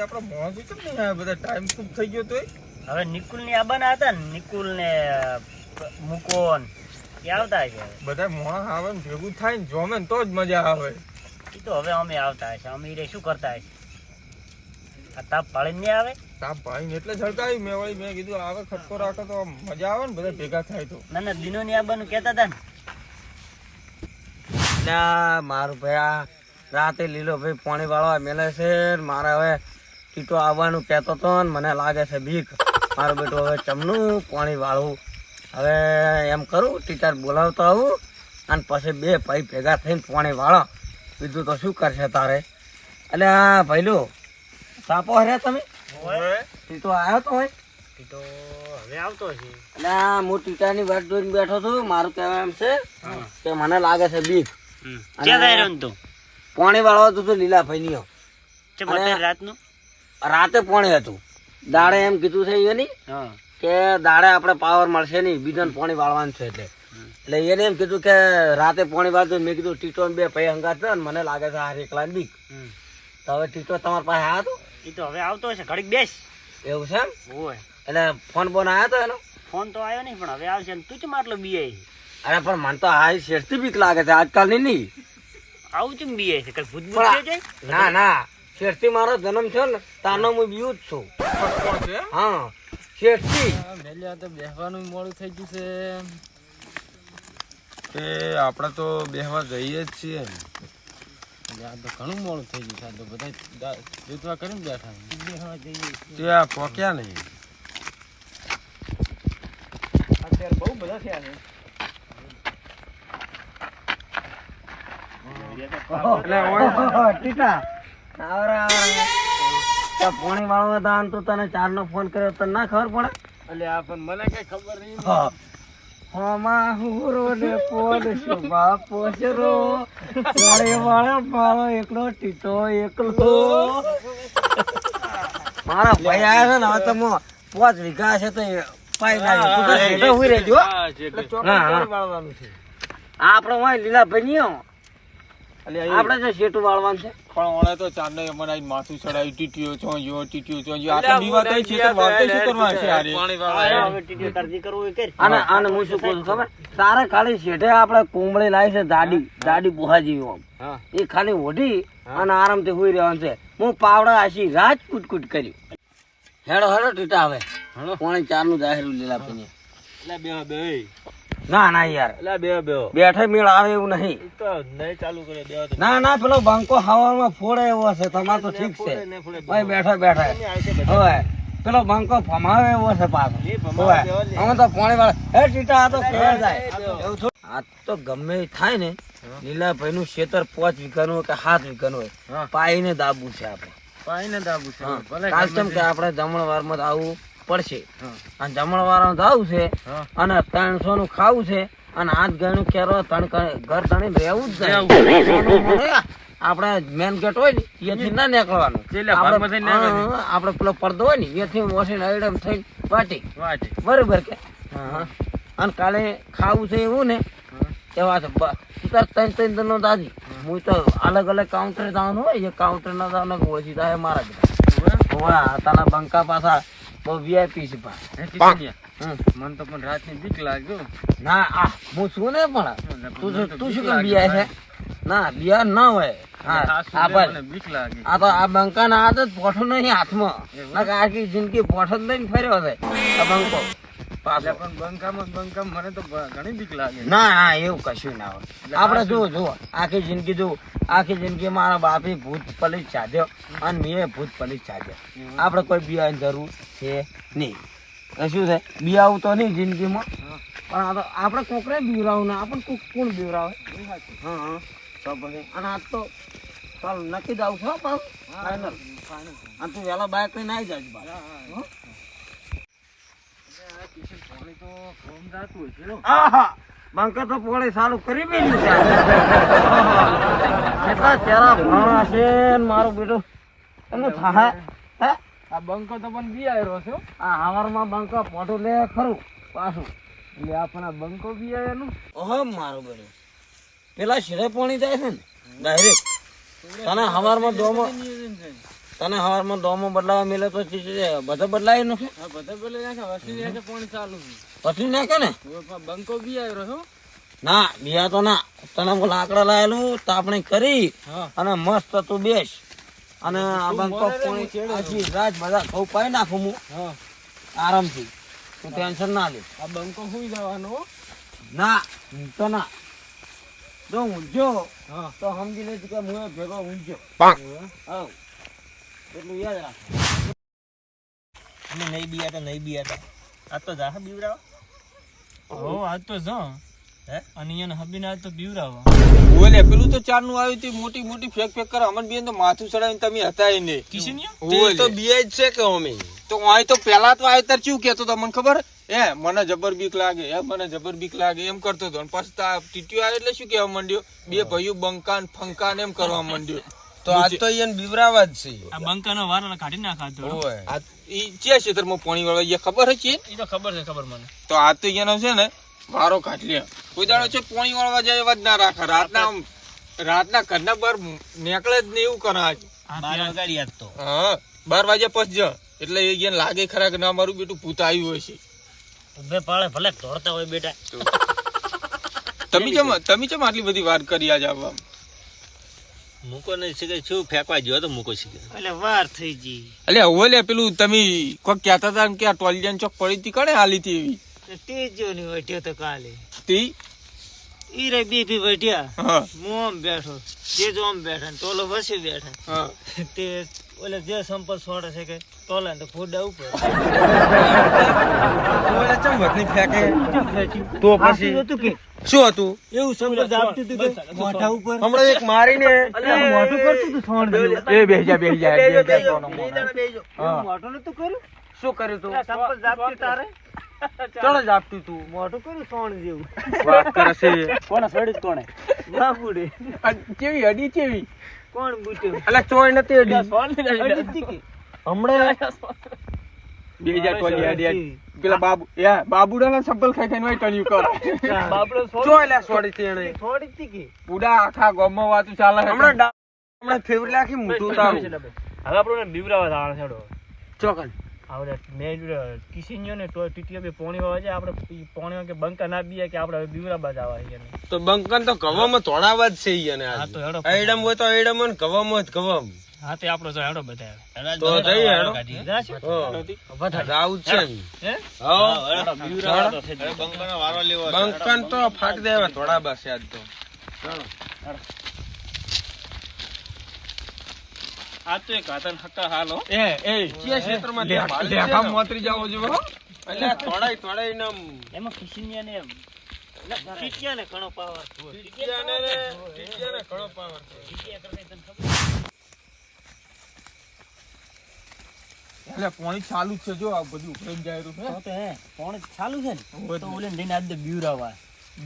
આપડે મોહ છે ને બધા ટાઈમ ખૂબ થઈ ગયો તોય હવે નિકુલ ની આબાના હતા ને નિકુલ ને મુકોન એ આવતા છે બધા મોહ આવે ને ભેગું થાય ને જોમે ને તો જ મજા આવે. એ તો હવે અમે આવતા હશે અમે રે શું કરતા હશે આ તાપ પાડી નહીં આવે તાપ ભાઈ ને એટલે ઝળકાયું મેં વળી મેં કીધું આવે ખટકો રાખો તો મજા આવે ને બધા ભેગા થાય તો. ના ના દિનો ની આબાનું કહેતા હતા ને ના મારું ભાઈ આ રાતે લીલો ભાઈ પાણી વાળવા મેલે છે મારે હવે ટીટો આવવાનું કહેતો હતો ને મને લાગે છે બીક મારું બેટું હવે ચમનું પાણી વાળવું હવે એમ કરું ટીચર બોલાવતો આવું અને પછી બે ભાઈ ભેગા થઈને પાણી વાળો બીજું તો શું કરશે તારે. એટલે આ ભાઈલું સાપો હર્યા તમે ટીટો આવ્યો તો હોય એ તો હવે આવતો હશે એટલે હું ટીટાની વાત જોઈને બેઠો છું મારું કહેવા એમ છે કે મને લાગે છે બીક ક્યાં જાય રહ્યો તું પાણી વાળવા તું લીલા ભાઈ ની ચમ અત્યારે રાતનું રાતે પાણી હતું દાડે એમ કીધું છે એની હા કે દાડે આપણે પાવર મળશે નહીં બીજાને પાણી વાળવાનું છે એટલે એને એમ કીધું કે રાતે પાણી વાળતું મેં કીધું ટીટો બે ભાઈ હંગાત છે ને મને લાગે છે આ એકલા બીક તો હવે ટીટો તમારા પાસે આવ્યો હતો એ તો હવે આવતો હશે ઘડીક બેસ એવું છે એમ હોય એટલે ફોન બોન આવ્યો હતો એનો ફોન તો આવ્યો નહીં પણ હવે આવશે ને તું ચમ આટલો બીઆઈ અરે પણ મને તો આ શેરથી બીક લાગે છે આજકાલની નહીં આવું ચમ બીઆઈ છે કઈ ભૂત ભૂત છે જાય ના ના શેરથી મારો જન્મ થયો ને તાનો હું બીવું જ છું ખટકો છે હા શેરથી મેલ્યા તો બેહવાનું મોડું થઈ ગયું છે એ આપણે તો બેહવા જઈએ જ છીએ આ તો ઘણું મોડું થઈ ગયું છે આ તો બધા જોતવા કરીને બેઠા બેહવા જઈએ ત્યાં પોક્યા નહીં અત્યારે બહુ બધા થયા છે ટીટા આવરા પાણી વાળવા હતા તો તને ચાર નો ફોન કર્યો તને ના ખબર પડે એટલે આ પણ મને કઈ ખબર નહીં હોમાં હુરો ને પોડ શુભા પોસરો વાળે વાળો મારો એકલો ટીટો એકલો મારા ભાઈ આવ્યા છે ને હવે તમે 5 વીઘા છે તો પાઈ નાખ્યો તું તો શેઠે હુઈ રહેજો વાળવાનું છે આપણે હોય લીલા ભાઈ આપણે જે શેઠું વાળવાનું છે પણ ઓણે તો ચાંદને મને આઈ માથું ચડાવી ટીટીઓ ચોંયો આ તો દીવા તઈ છે તો વાળતે શું કરવા છે આરે હવે ટીટીઓ તરજી કરવું એ કર અને હું શું કહું છું ખબર તારે ખાલી શેઠે આપણે કુંબળી લાવી છે દાડી બુહા જેવી આમ એ ખાલી ઓઢી અને આરામથી હુઈ રહેવાનું છે હું પાવડા આશી રાત કૂટ કર્યું હેડો હેડો ટીટા હવે પોણી 4 નું જાહેરું લીલા પીને એટલે બે ના ના યાર એટલે બે બેઠે મેળ આવે એવું નહીં તો નહીં ચાલુ કરે દેવા તો ના પેલો બંકો હવામાં ફોડે એવો છે તમારે તો ઠીક છે ભાઈ બેઠા હવે પેલો બંકો ફમાવે એવો છે પાછો અમે તો પાણી વાળા હે ટીટા આ તો કેવા જાય એવું થોડું આ તો ગમે એ થાય ને લીલાભાઈ નું ખેતર 5 વીઘાનું હોય કે 7 વીઘાનું હોય પાઈને દાબવું છે આપણે પાઈને દાબુ છે ભલે કાલ કેમ કે આપણે જમણવાર માં આવવું પડશે અને જમણવાર આવું છે અને 300 નું ખાવું છે અને 8 ગણું કેરો ઘર તણી રહેવું જ જાય આપણે મેન ગેટ હોય ને એથી ના નીકળવાનું આપણે પેલો પડદો હોય ને એથી વસીને આઈડમ થઈને વાટી બરોબર કે અને કાલે ખાવું છે એવું ને એવા છે 3 નો દાદી હું તો અલગ અલગ કાઉન્ટર જવાનું હોય એ કાઉન્ટર ના જવાનું ઓછી થાય મારા બધા તાના બંકા પાછા બહુ વીઆઈપી છે મને તો પણ રાતની બીક લાગ્યો ના આ હું છું ને પણ તું શું કેમ બિયા છે ના બિયા ના હોય હા મને બીક લાગી આ તો આ બંકા ના આદત પોઠો નહીં હાથમાં ના આખી જિંદગી પોઠો જ લઈને ફર્યો છે આ બંકો પાછો પણ બંકામાં મને તો ઘણી બીક લાગે ના એવું કશું ના હોય આપણે જુઓ આખી જિંદગી મારા બાપે ભૂત પલીસ ચાધ્યો અને મેં ભૂત પલીસ ચાધ્યો આપણે કોઈ બિયાની જરૂર છે નહીં શું છે બિયાવું તો નહીં જિંદગીમાં પણ આ તો આપણે કોકરે બીવરાવું ના આપણને કોણ બીવરાવે હા તો પછી અને આજ તો ચાલ નક્કી જ આવું છો પાછું ફાઈનલ અને તું વહેલા બાઇક લઈને આવી જાય બંકા તો પોળી ચાલુ કરી મેલ્યું છે કેટલા ચેરા ભણા છે મારું બેટું એમને થાય હે આ બંકો તો પણ બી આવ્યો છે આ હવારમાં બંકા પોટું લે ખરું પાછું એટલે આ પણ આ બંકો બી આવ્યાનું ઓહો મારું બેટું પેલા શિરે પોણી જાય છે ને ડાયરેક્ટ તને હવારમાં તને હવારમાં દોમો બદલાવા મેલે તો બધા બદલાવી નાખે હા બધા પેલે નાખે વસી નાખે પાણી ચાલુ પછી નાખે ને બંકો બી આવ્યો રહ્યો ના બિયા તો ના તને હું લાકડા લાયેલું તાપણી કરી હા અને મસ્ત તું બેસ અને આ બંકો પાણી આખી રાત બધા ઘઉં પાઈ નાખું હું હા આરામથી તું ટેન્શન ના લે આ બંકો સુઈ જવાનો ના તો ના જો ઊંઝો હા તો સમજી લેજે કે હું ભેગો ઊંઝો હા એટલું યાદ રાખ અમે નહીં બિયાતા આ તો જા બીવરાવ હો આજ તો જા હે અને એને હબીને આજ તો બીવરાવો ઓલે પેલું તો ચારનું આવ્યું તી મોટી મોટી ફેક કરે અમન બેન તો માથું ચડાવીને તમે હતા એને કિશનિયા તો બીએ જ છે કે અમે તો અહીં તો પેલા તો આયતર ચેવું કેતો તો મને ખબર મને જબર બીક લાગે મને જબર બીક લાગે એમ કરતો હતો પછી તા ટીટીઓ આવે એટલે શું કહેવા માંડ્યો બે ભાઈઓ બંકાન ફંકાન એમ કરવા માંડ્યો તો આજ તો ઈયન બીવરાવા જ છે આ બંકાનો વારનો કાઢી નાખાતો ઓય આ ઈ જે ક્ષેત્રમાં પાણી વાળવા એ ખબર છે ઈ તો ખબર છે ખબર મને તો આ તો એનો છે ને વારો કાઢ લે કોઈ દાડો છે પાણી વાળવા જાય એવા જ ના રાખે રાતના ઘરના બહાર નીકળે જ નહીં એવું કરે આજ 12 વાગ્યા યાદ તો હા 12 વાગ્યા પછી જ એટલે એ લાગે ખરા કે ના મારું બેટું ભૂત આવ્યું હશે ઉભે પાળે ભલે દોડતા હોય બેટા તમે કેમ આટલી બધી વાત કરી આજ આવવા મૂકો નહીં શીખે શું ફેંકવા ગયો તો મૂકો શીખે એટલે વાર થઈ ગઈ એટલે ઓલે પેલું તમે કોક કહેતા હતા કે આ ટોલિયન ચોક પડી હતી કણે હાલી હતી એવી તે જો ની વટ્યો તો કાલે તી ઈ રે બીપી વટ્યા હા હું આમ બેઠો જે જો આમ બેઠા ને તોલો વસી બેઠા હા તે ઓલે જે સંપલ છોડે છે કે તોલા તો ફોડા ઉપર ઓલે ચમ વધની ફેંકે તો પછી હતું કે શું હતું એવું સંપલ જાપતું હતું કે મોઢા ઉપર હમણાં એક મારીને મોઢું કરતું હતું છોડ જેવું. એ બેહી જા એવું મોઢું નતું કર્યું શું કર્યું તું સંપલ જાપતું તારે ચલો જ આપતું તું મોઢું કર્યું સોણ જેવું વાત કરે છે કોને સડી કોણે ના બુડે કેવી અડી કેવી કોણ બુટ્યો અલા ચોય નથી અડી અડીતી કે હમણાં બેહી જા ટોલી અડી પેલા બાબુડાના ચપ્પલ ખાઈ ખાઈને વાય ટણ્યું કરે બાપડો ચોય લે સોડી થી એને છોડીતી કે પૂડા આખા ગામમાં વાતું ચાલે છે. હમણાં ફેવરેટ આખી મોટું તારું હવે આપણને બીવરાવા દાણ છેડો ચોકન આવડે મેં કિશિન્યો ને ટીટીઓ બે પોણી વાવા જાય આપણે પોણી કે બંકા ના બીયા કે આપણે બીવરાબા જવા છે તો બંકન તો કવામાં થોડાવા જ છે ઈને હા તો હેડો એડમ હોય તો એડમ અને કવામાં હોય તો કવમ હા તે આપણો હેડો બધા તો જઈએ હેડો જાશે જાવું જ છે ને. હે હા બીવરાવા તો છે બંકાનો વારો લેવો બંકન તો ફાટ દેવા થોડા બસ યાદ તો આ તો એક હાથન હક્કા હાલો એ કયા ક્ષેત્રમાં લેખા મોતરી જાવો જો હો. એટલે થોડાય ને એમાં કિશિન્યા ને ટીટિયા ને ઘણો પાવર ટીટિયાને ઘણો પાવર છે. એટલે પાણી ચાલુ જ છે જો આ બધું ઉભરાઈને જાય રહ્યું છે. તો હે કોણ ચાલુ છે ને તો ઓલે લઈને આજ બીવરાવા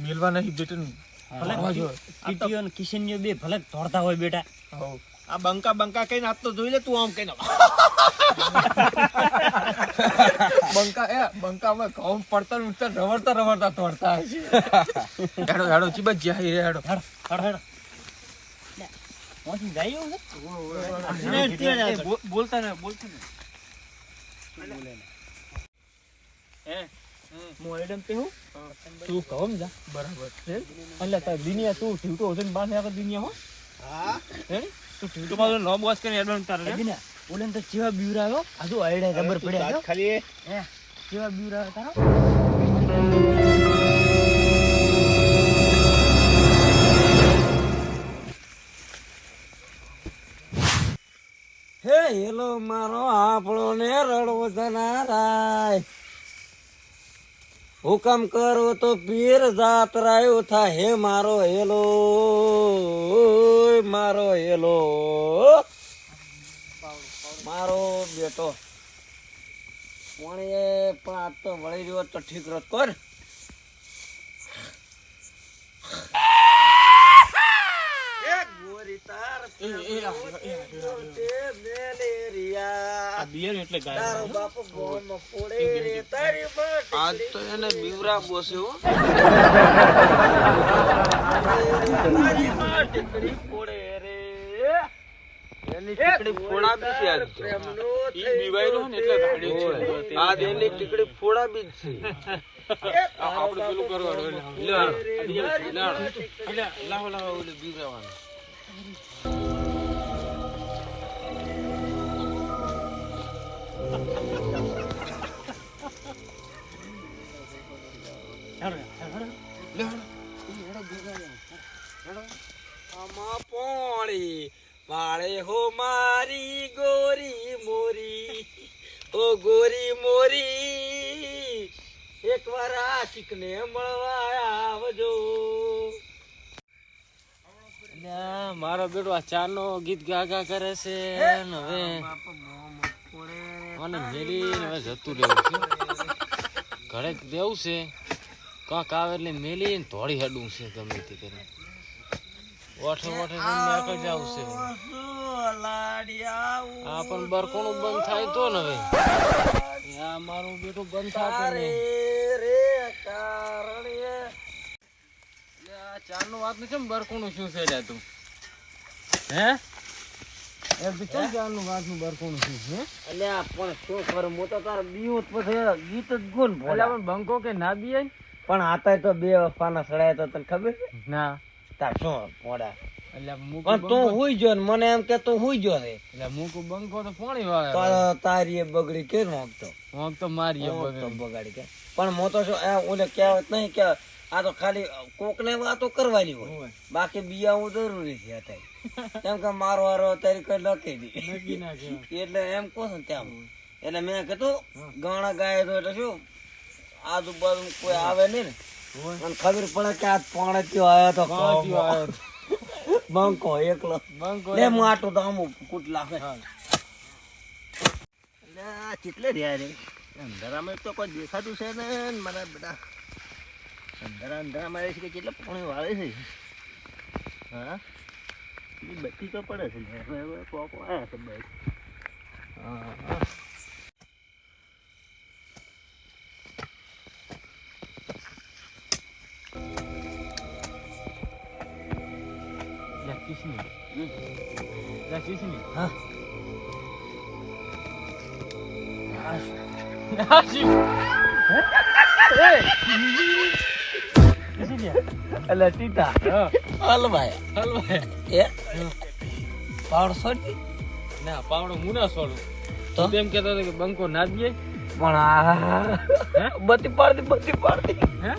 મેલવા નહીં બેટન ભલે ટીટીઓ ને કિશિન્યો બે ભલે દોડતા હોય બેટા હો આ બંકા કઈ નાત તો જોઈ લે તું આમ કઈ બંકામાં ઘઉં પડતા ઉડતા રવડતા તોડતા હશે હેડો ચીબા જાય રે હેડો હડ મોસી જાય એવું છે બોલતા ને હું એડમ पे हूं તું કહમ જા બરાબર છે એટલે તાર દુનિયા તું ઠીટો હોજન બાને આગળ દુનિયા હો હા હે તું ઠીટો માં નો બોસ કરીને એડમ તારે દીના ઓલેન તો જેવા બીવરાયો આજુ આઈડા રબર પડ્યા ખાલી હે જેવા બીવરાયો તારો હે હેલો મારો આપણો ને રડવો ના રાય હુકમ કરો તો પીર જાત રાયો થા હે મારો હેલો ઓય મારો હેલો મારો બેટો કોણે પણ આ તો વળી રહ્યો તો ઠીક રત કર બિયર એટલે ગાય આજ તો એને બીવરા બોસે હો એની ટીકડી ફોડા બી છે આજ તો. ઈ બીવાયરો ને એટલે રાડ્યો છે. આજ એની ટીકડી ફોડા બી જ છે. આપણે પેલું કરવાનું લાવો લાવો ઓલે બીવરાવાનું. આમાં પોણી વાળે હો મારી ગોરી મોરી ઓ ગોરી મોરી એકવાર આશિકને મળવા આવજો. મારો બેટો આ ચાનો ગીત ગાગા કરે છે ને હવે મને મેલીને હવે જતું રહેવું છે. ઘરે રહેવું છે, કાંક આવે એટલે મેલીને ધોળી હેડવું છે ગમે તે કરીને. ઓઠે ઓઠે મેં જવું છે. આ પણ બરકોણું બંધ થાય તો ને હવે આ મારું બેટું બંધ થાય ચારનું વાત નથી. બરકોણું શું છે લ્યા તું? હે ચારનું વાતનું બરકોણું શું છે? અલ્યા પણ શું કરું, હું તો તાર બીવું જ પછી ગીત જ ગુણ એટલે પણ બંકો કે ના બીએ પણ આતા તો બે વફાના સડાયા તો તને ખબર છે? ના. તાર શું પોડા એટલે મૂકું પણ તું હુઈ ગયો ને મને એમ કે તું હુઈ ગયો છે એટલે મૂકું બંકો તો પાણી વાળે તો તારી એ બગડી કે મોકતો હોક તો મારી બગાડી કે પણ મો તો શું ઓલે કહેવત નહીં કે આ તો ખાલી કોક ને વાતો કરવાની હોય, બાકી બિયાવું જરૂરી છે અત્યારે. કેમ કે મારો વારો અત્યારે કઈ લખી દી એટલે એમ કહો છો ત્યાં. એટલે મેં કીધું ગાણા ગાય તો એટલે શું આજુબાજુ કોઈ આવે નહીં ને અને ખબર પડે કે આ પાણે ત્યો આવ્યો તો બંકો એકલો લે હું આટલું તો આમ કૂટ લાગે. કેટલે રહ્યા રે અંધારામાં તો કોઈ દેખાતું છે ને મારા બધા અંધારામાં રહે છે કે કેટલા પાણી વાળે છે. હા બત્તી તો પડે છે કોકો આવ્યા છે બસ. હા હા અલા ટીટા હલવાય એ પાવડો છોડી ના પાવડો હું ના છોડું તો તેમ કેતો હતો કે બંકો ના દીએ પણ આ બત્તી પાડતી હે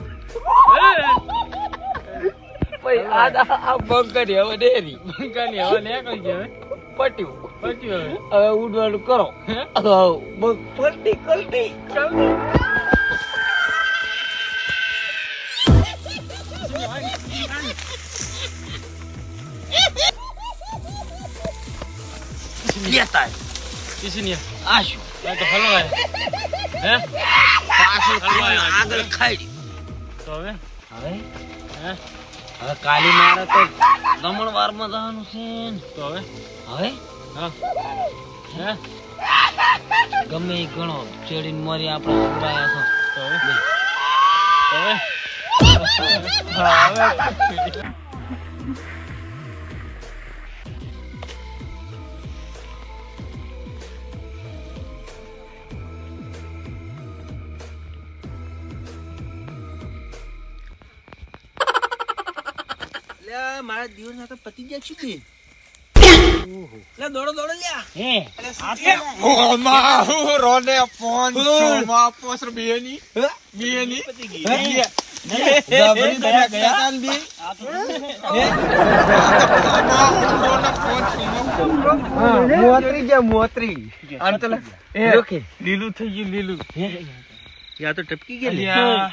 ભાઈ આ બંકરી હવે ડેરી બંકાની હવે નીકળી જાય પટ્યું પછી હવે ઉડવાનું કરો. પલટી કલટી લેતા કિસી નહીં આ શું આ તો હલવાય હે પાછું આગળ ખાઈ તો હવે હવે હે હવે કાલી મારે તો દમણવારમાં જવાનું છે ને. તો હવે હવે હા હે ગમે એ ગણો ચેડીને મરી આપણે છોડાયા છો તો હવે મારા દિવસ ના તો પતિ ગયા છું કે દોડો લ્યા રોને ફોન ચોમાં પોસર બેની મોતરી લીલું થઈ ગયું લીલું યા તો ટપકી ગયા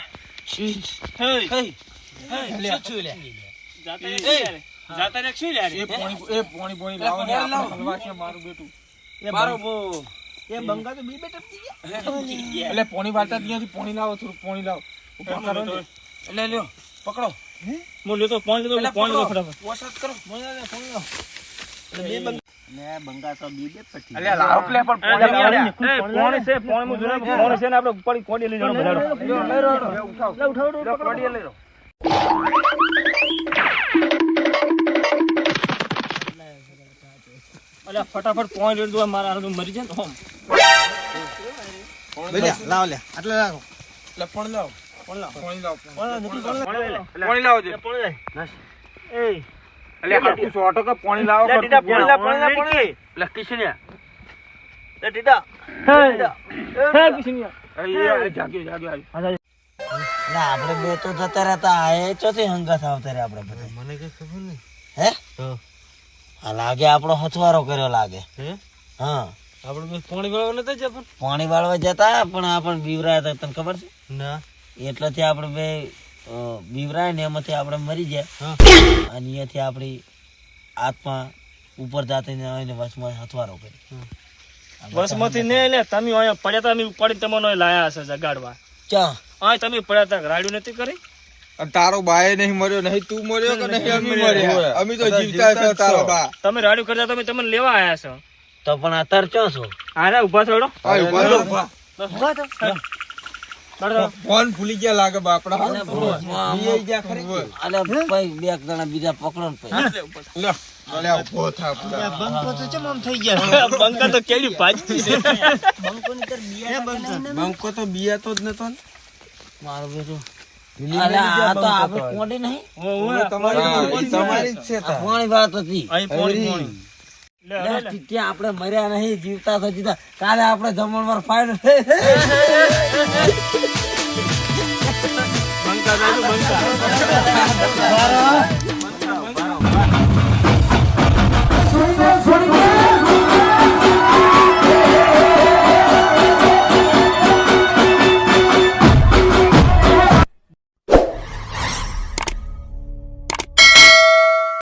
મારું બેટું એ બંગા તો બી ટપકી ગયા એટલે પોણી વાળતા ત્યાંથી પોણી લાવો થોડું પોણી લાવો ઉપર કરો ને. એટલે લ્યો પકડો હું લેતો પાણી લેતો પાણી લો ફટાફટ વસત કરો ને બંગા તો બી પટી અલ્યા લાવો પ્લે પણ પોણી લાવો લ્યા. પાણી છે પાણી માં જોડે પાણી છે ને આપણે પાણી કોડી લઈ જવાનું બધાડો ઉઠાવ કોડી લઈ લો. અલ્યા ફટાફટ પોઈન્ટ રેડ દો મારા હારું મરી જાય ને હોમ લાવ લે આટલે લાવો એટલે પણ લાવ કોણ લાવ પાણી લાવ પાણી પાણી લાવો છે એ એટલે હાટુ સોટો કે પાણી લાવો લે ટીટા પાણી એટલે કિશન્યા લે ટીટા હે કિશનિયા એ જાગ્યો ના આપણે બે તો જતા રહેતા એ ચોથી હંગાત આવતા રે આપણે બધા મને કઈ ખબર નહીં હે હા લાગે આપણો હથવારો કર્યો લાગે હે હા આપણે બસ પાણી વાળવા નતા જ પણ પાણી વાળવા જતા પણ આપણે બીવરાયા હતા તને ખબર છે ના એટલેથી આપણે બે બીવરાય ને એમાંથી આપણે મરી ગયા અને અહીંયાથી આપણી આત્મા ઉપર જાતી ને વચમાં હથવારો કર્યો બસમાંથી ને લે તમે અહીંયા પડ્યા તા અમે ઉપાડી તમને લાયા હશે જગાડવા ચા અહીં તમે પડ્યા તા રાડ્યું નથી કરી તારો બાએ નહીં મર્યો નહીં તું મર્યો કે નહીં અમે મર્યા અમે તો જીવતા છો તારો બા તમે રાડ્યું કરતા તમે તમને લેવા આયા છો તો પણ અત્યારે ચો છો અરે ઉભા થોડો ફોન ભૂલી ગયા લાગે બાપડા અલે ભાઈ બે જણા બીજા પકડો ને પછી લે અલે ઉભો થા બંકા તો કેડી ભાજી છે બંકો તો બિયા તો જ નતો ને મારું બેટું અલે આ તો આપણે કોડી નહીં તમારી જ છે આ પાણી વાત હતી અહીં પોણી લે ત્યાં આપણે મર્યા નહીં જીવતા તો જીતા કાલે આપણે જમણવાર ફાઈનલ બંકા